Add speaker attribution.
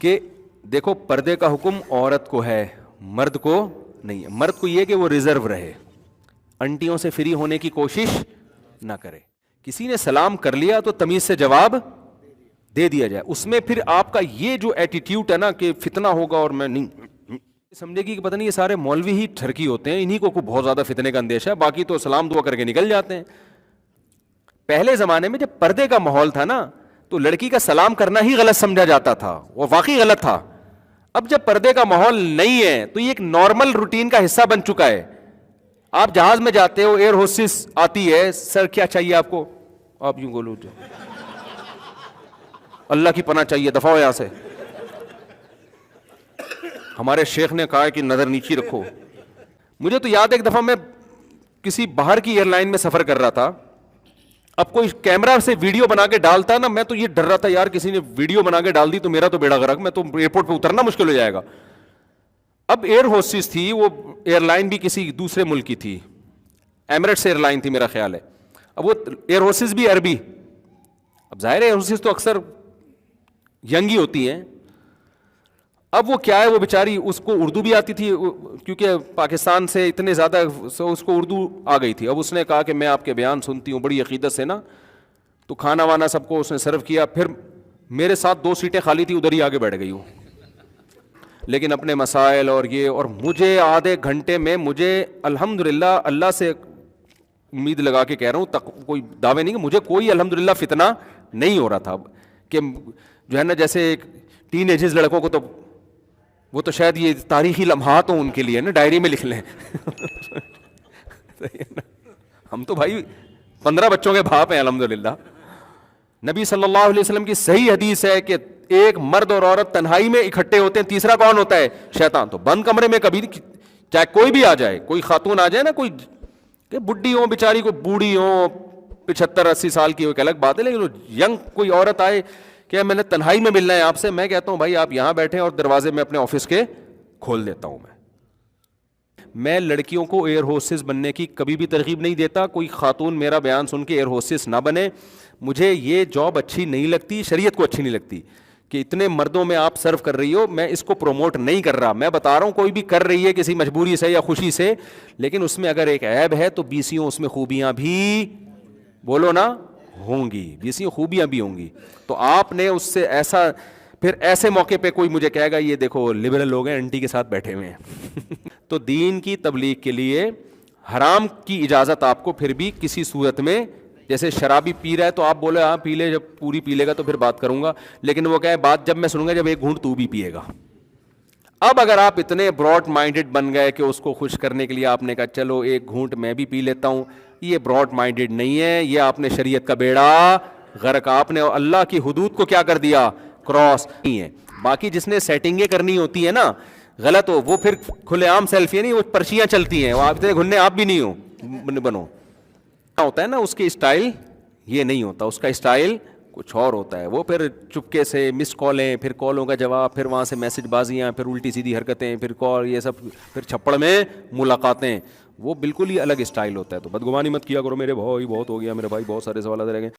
Speaker 1: کہ دیکھو پردے کا حکم عورت کو ہے، مرد کو نہیں ہے. مرد کو یہ کہ وہ ریزرو رہے، انٹیوں سے فری ہونے کی کوشش نہ کرے. کسی نے سلام کر لیا تو تمیز سے جواب دے دیا جائے. اس میں پھر آپ کا یہ جو ایٹیٹیوڈ ہے نا کہ فتنہ ہوگا اور میں نہیں سمجھے گی کہ پتہ نہیں یہ سارے مولوی ہی ٹھرکی ہوتے ہیں، انہی کو بہت زیادہ فتنے کا اندیشہ ہے، باقی تو سلام دعا کر کے نکل جاتے ہیں. پہلے زمانے میں جب پردے کا ماحول تھا نا تو لڑکی کا سلام کرنا ہی غلط سمجھا جاتا تھا، وہ واقعی غلط تھا. اب جب پردے کا ماحول نہیں ہے تو یہ ایک نارمل روٹین کا حصہ بن چکا ہے. آپ جہاز میں جاتے ہو، ایئر ہوسٹس آتی ہے، سر کیا چاہیے آپ کو، آپ یوں بولو اللہ کی پناہ چاہیے، دفعہ ہو یہاں سے، ہمارے شیخ نے کہا ہے کہ نظر نیچی رکھو. مجھے تو یاد ہے ایک دفعہ میں کسی باہر کی ایئر لائن میں سفر کر رہا تھا. اب کوئی کیمرہ سے ویڈیو بنا کے ڈالتا نا، میں تو یہ ڈر رہا تھا یار کسی نے ویڈیو بنا کے ڈال دی تو میرا تو بیڑا غرق، میں تو ایئرپورٹ پہ اترنا مشکل ہو جائے گا. اب ایئر ہوسٹس تھی، وہ ایئر لائن بھی کسی دوسرے ملک کی تھی، ایمریٹس ایئر لائن تھی میرا خیال ہے. اب وہ ایئر ہوسٹس بھی عربی. اب ظاہر ہے ایئر ہوسٹس تو اکثر ینگ ہی ہوتی ہیں. اب وہ کیا ہے، وہ بیچاری اس کو اردو بھی آتی تھی کیونکہ پاکستان سے اتنے زیادہ اس کو اردو آ گئی تھی. اب اس نے کہا کہ میں آپ کے بیان سنتی ہوں بڑی عقیدت سے نا، تو کھانا وانا سب کو اس نے سرو کیا. پھر میرے ساتھ 2 سیٹیں خالی تھی، ادھر ہی آگے بیٹھ گئی ہوں، لیکن اپنے مسائل اور یہ، اور مجھے آدھے گھنٹے میں مجھے الحمدللہ اللہ سے امید لگا کے کہہ رہا ہوں، کوئی دعوے نہیں کہ مجھے کوئی الحمدللہ فتنہ نہیں ہو رہا تھا. کہ جو ہے نا جیسے ٹین ایجز لڑکوں کو تو وہ تو شاید یہ تاریخی لمحات ہوں ان کے لیے نا، ڈائری میں لکھ لیں. ہم تو بھائی 15 بچوں کے باپ ہیں الحمدللہ. نبی صلی اللہ علیہ وسلم کی صحیح حدیث ہے کہ ایک مرد اور عورت تنہائی میں اکٹھے ہوتے ہیں، تیسرا کون ہوتا ہے؟ شیطان. تو بند کمرے میں کبھی چاہے کوئی بھی آ جائے، کوئی خاتون آ جائے نا، کوئی کہ بڈھی ہو بیچاری، کوئی بوڑھی ہو 75-80 سال کی ہو ایک الگ بات ہے، لیکن ینگ کوئی عورت آئے کہ میں نے تنہائی میں ملنا ہے آپ سے، میں کہتا ہوں بھائی آپ یہاں بیٹھیں اور دروازے میں اپنے آفس کے کھول دیتا ہوں. میں لڑکیوں کو ایئر ہوسٹس بننے کی کبھی بھی ترغیب نہیں دیتا. کوئی خاتون میرا بیان سن کے ایئر ہوسٹس نہ بنے. مجھے یہ جاب اچھی نہیں لگتی، شریعت کو اچھی نہیں لگتی کہ اتنے مردوں میں آپ سرو کر رہی ہو. میں اس کو پروموٹ نہیں کر رہا، میں بتا رہا ہوں کوئی بھی کر رہی ہے کسی مجبوری سے یا خوشی سے، لیکن اس میں اگر ایک عیب ہے تو 20 اس میں خوبیاں بھی بولو نا ہوں گی، 20 خوبیاں بھی ہوں گی. تو آپ نے اس سے ایسا، پھر ایسے موقع پہ کوئی مجھے کہے گا یہ دیکھو لبرل لوگ ہیں انٹی کے ساتھ بیٹھے ہوئے ہیں. تو دین کی تبلیغ کے لیے حرام کی اجازت آپ کو پھر بھی کسی صورت میں، جیسے شرابی پی رہا ہے تو آپ بولے ہاں پی لے، جب پوری پی لے گا تو پھر بات کروں گا، لیکن وہ کہے بات جب میں سنوں گا جب ایک گھونٹ تو بھی پیے گا. اب اگر آپ اتنے براڈ مائنڈڈ بن گئے کہ اس کو خوش کرنے کے لیے آپ نے کہا چلو ایک گھونٹ میں بھی پی لیتا ہوں، یہ براڈ مائنڈڈ نہیں ہے، یہ آپ نے شریعت کا بیڑا غرق، آپ نے اللہ کی حدود کو کیا کر دیا، کراس نہیں ہے. باقی جس نے سیٹنگیں کرنی ہوتی ہے نا غلط ہو، وہ پھر کھلے عام سیلفی نہیں، وہ پرچیاں چلتی ہیں، وہ آپ اتنے گھننے آپ بھی نہیں ہو بنو ہوتا ہے نا، اس کے اسٹائل یہ نہیں ہوتا، اس کا اسٹائل کچھ اور ہوتا ہے. وہ پھر چپکے سے مس کالیں، پھر کالوں کا جواب، پھر وہاں سے میسج بازیاں، پھر الٹی سیدھی حرکتیں، پھر کال، یہ سب، پھر چھپڑ میں ملاقاتیں، وہ بالکل ہی الگ اسٹائل ہوتا ہے. تو بدگمانی مت کیا کرو میرے بھائی، بہت ہو گیا میرے بھائی، بہت سارے سوالات رہ گئے.